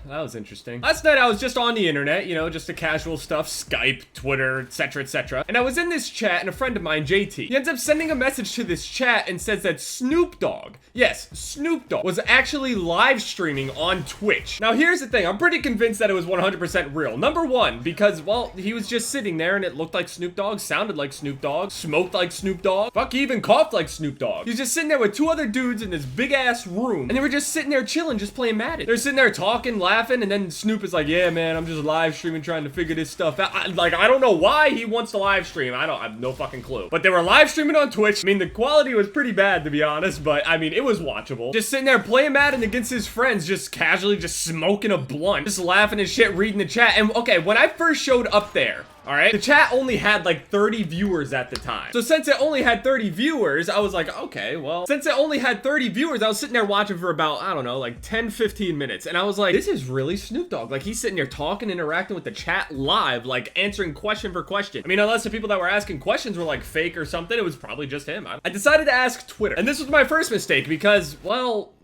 That was interesting. Last night I was just on the internet, you know, just the casual stuff, Skype, Twitter, etc, etc. And I was in this chat and a friend of mine, JT, he ends up sending a message to this chat and says that Snoop Dogg, yes, Snoop Dogg, was actually live streaming on Twitch. Now here's the thing, I'm pretty convinced that it was 100% real. Number one, because, well, he was just sitting there and it looked like Snoop Dogg, sounded like Snoop Dogg, smoked like Snoop Dogg, fuck, he even coughed like Snoop Dogg. He was just sitting there with two other dudes in this big ass room and they were just sitting there chilling, just playing Madden. They're sitting there talking, laughing, and then Snoop is like, yeah, man, I'm just live streaming trying to figure this stuff out. I don't know why he wants to live stream. I have no fucking clue. But they were live streaming on Twitch. I mean, the quality was pretty bad, to be honest, but I mean, it was watchable. Just sitting there playing Madden against his friends, just casually just smoking a blunt, just laughing and shit, reading the chat. And okay, when I first showed up there, all right, the chat only had like 30 viewers at the time. So since it only had 30 viewers, I was like, okay, well, since it only had 30 viewers, I was sitting there watching for about, I don't know, like 10, 15 minutes. And I was like, this is really Snoop Dogg. Like, he's sitting there talking, interacting with the chat live, like answering question for question. I mean, unless the people that were asking questions were like fake or something, it was probably just him. I decided to ask Twitter. And this was my first mistake because, well,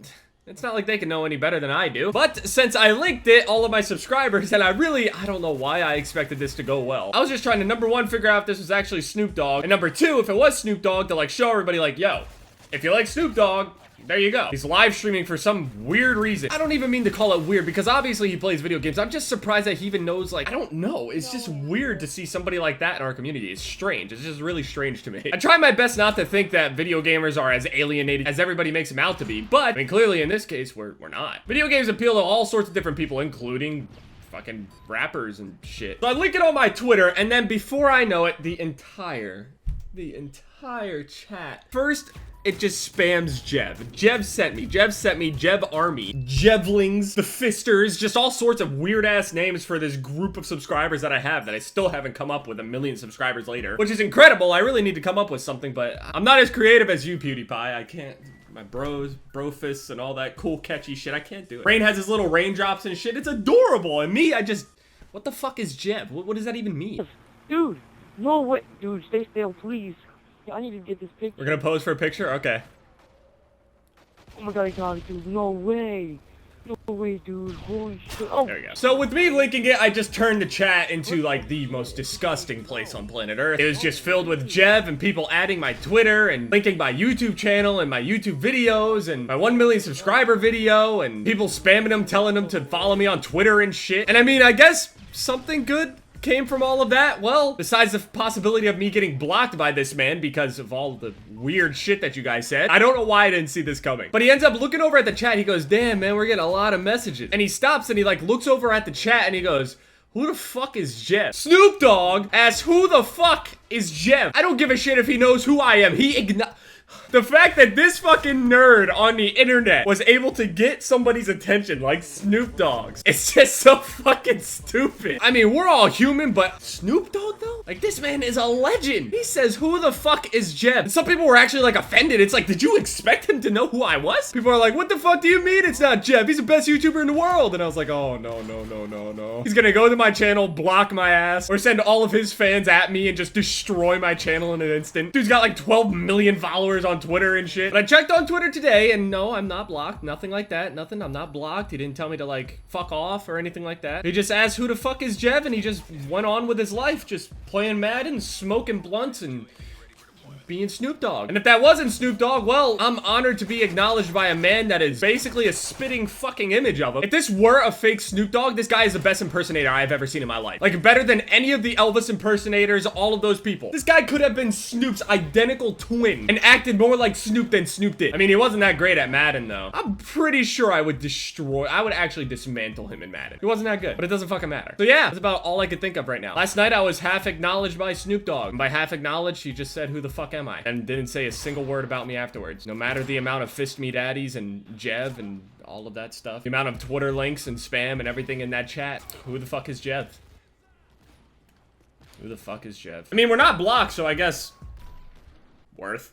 it's not like they can know any better than I do. But since I linked it, all of my subscribers, and I don't know why I expected this to go well. I was just trying to, number one, figure out if this was actually Snoop Dogg. And number two, if it was Snoop Dogg, to like show everybody like, yo, if you like Snoop Dogg, there you go. He's live streaming for some weird reason. I don't even mean to call it weird because obviously he plays video games. I'm just surprised that he even knows, like, I don't know. It's just weird to see somebody like that in our community. It's strange. It's just really strange to me. I try my best not to think that video gamers are as alienated as everybody makes them out to be, but I mean, clearly in this case, we're not. Video games appeal to all sorts of different people, including fucking rappers and shit. So I link it on my Twitter, and then before I know it, the entire chat. First, it just spams Jev. Jev sent me, Jev Army, Jevlings, the Fisters, just all sorts of weird ass names for this group of subscribers that I have that I still haven't come up with 1 million subscribers later, which is incredible. I really need to come up with something, but I'm not as creative as you, PewDiePie. I can't, my bros, bro fists and all that cool catchy shit, I can't do it. Rain has his little raindrops and shit. It's adorable. And me, what the fuck is Jev? What does that even mean? Dude, no way. Dude, stay still, please. I need to get this picture. We're gonna pose for a picture? Okay. Oh my god, dude, no way. No way, dude. Holy shit. Oh. There we go. So with me linking it, I just turned the chat into like the most disgusting place on planet Earth. It was just filled with Jev and people adding my Twitter and linking my YouTube channel and my YouTube videos and my 1 million subscriber video and people spamming them, telling them to follow me on Twitter and shit. And I mean, I guess something good came from all of that. Well, besides the possibility of me getting blocked by this man because of all the weird shit that you guys said, I don't know why I didn't see this coming. But he ends up looking over at the chat. He goes, damn, man, we're getting a lot of messages. And he stops and he like looks over at the chat and he goes, who the fuck is Jev? Snoop Dogg asks, who the fuck is Jev? I don't give a shit if he knows who I am. The fact that this fucking nerd on the internet was able to get somebody's attention like Snoop Dogg's, it's just so fucking stupid. I mean, we're all human, but Snoop Dogg though? Like, this man is a legend. He says, who the fuck is Jev? And some people were actually like offended. It's like, did you expect him to know who I was? People are like, what the fuck do you mean it's not Jev? He's the best YouTuber in the world. And I was like, oh, no. He's gonna go to my channel, block my ass, or send all of his fans at me and just destroy my channel in an instant. Dude's got like 12 million followers on Twitter and shit. But I checked on Twitter today and no, I'm not blocked. Nothing like that. Nothing. I'm not blocked. He didn't tell me to like fuck off or anything like that. He just asked who the fuck is Jev and he just went on with his life, just playing Madden, smoking blunts and being Snoop Dogg. And if that wasn't Snoop Dogg, well, I'm honored to be acknowledged by a man that is basically a spitting fucking image of him. If this were a fake Snoop Dogg, this guy is the best impersonator I've ever seen in my life. Like, better than any of the Elvis impersonators, all of those people. This guy could have been Snoop's identical twin and acted more like Snoop than Snoop did. I mean, he wasn't that great at Madden, though. I'm pretty sure I would actually dismantle him in Madden. He wasn't that good, but it doesn't fucking matter. So yeah, that's about all I could think of right now. Last night, I was half acknowledged by Snoop Dogg. And by half acknowledged, he just said, who the fuck am I? And didn't say a single word about me afterwards. No matter the amount of fist me daddies and Jev and all of that stuff, the amount of Twitter links and spam and everything in that chat, who the fuck is Jev? Who the fuck is Jev? I mean, we're not blocked, so I guess worth.